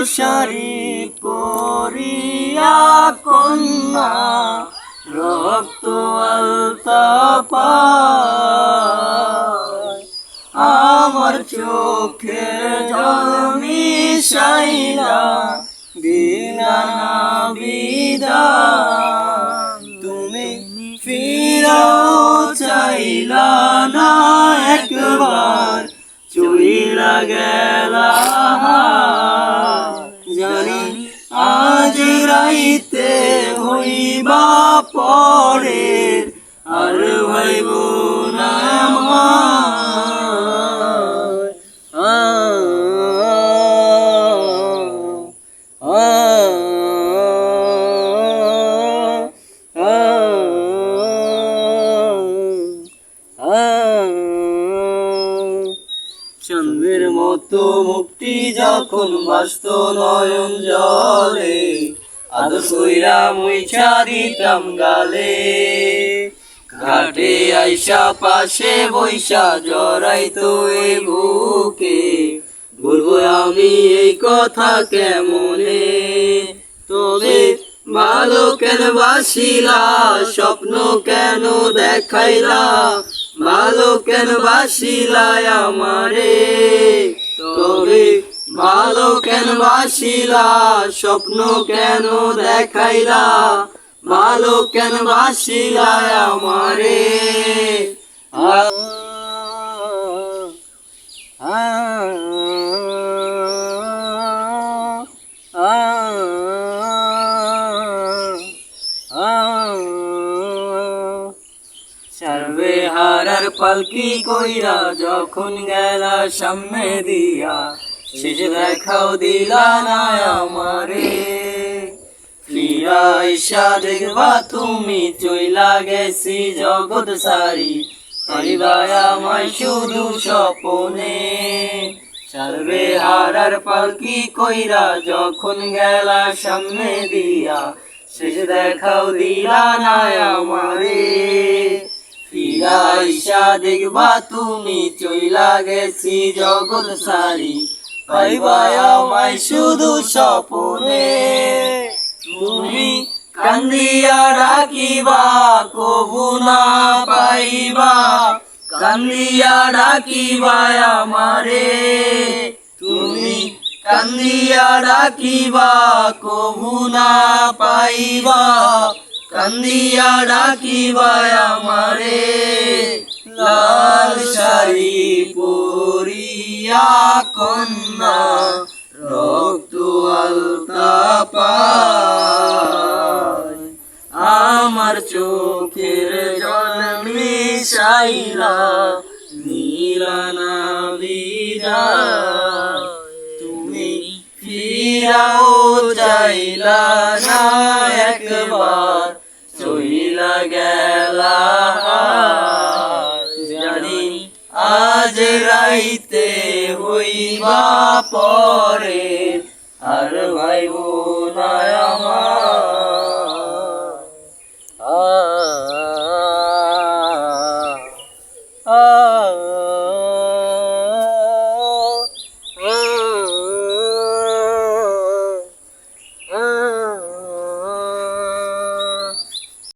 শাড়ি পরিয়া কন্যা রক্ত আলতা পায় আমার চোখে জল মিশাইলা দিলা না বিদায় তুমি ফিরাও চাইলা না একবার চইলা গেলা জানি আজ রাইতে হইবা পরের আর ভাইব না চন্দ্রের মতো মুক্তি যখন বাস্ত নয়ন জলে আদর কইরা মুইছা দিতাম গালে ঘাটে আইসা পাশে বৈশা জড়াইতো এ বুকে বলবো আমি এই কথা কেমনে তবে ভালো কেন বাসিলা স্বপ্ন কেন দেখাইলা ভালো কেন বাসিলা আমারে তবে ভালো কেন বাসিলা স্বপ্ন কেন দেখাইলা ভালো কেন বাসিলা আমারে সার্বে হারার পালকি কইরা যখন গেলা সামনে দিয়া শেষ দেখাও দিলা না আমারে ফিরা আইসা দেখবা তুমি চইলা গেছি জগৎ সারি পাইবা আমায় শুধু স্বপনে সার্বে হারার পালকি কইরা যখন গেলা সামনে দিয়া শেষ দেখাও দিলা না আমারে ফিরা আইসা দেখবা তুমি চইলা গেছি জগৎ সারি পাইবা আমায় শুধু স্বপনে তুমি কান্দিয়া ডাকিবা কবু না পাইবা কান্দিয়া ডাকিবা আমারে তুমি কান্দিয়া ডাকিবা কবু না পাইবা কান্দিয়া ডাকিবা আমারে লাল শাড়ি পরিয়া কন্যা রক্ত আলতা পায় আমার চোখের জল মিশাইলা নীলা না বিদায় তুমি ফিরাও চাইলা না একবার চইলা গেলা জানি আজ রাইতে হইবা পরে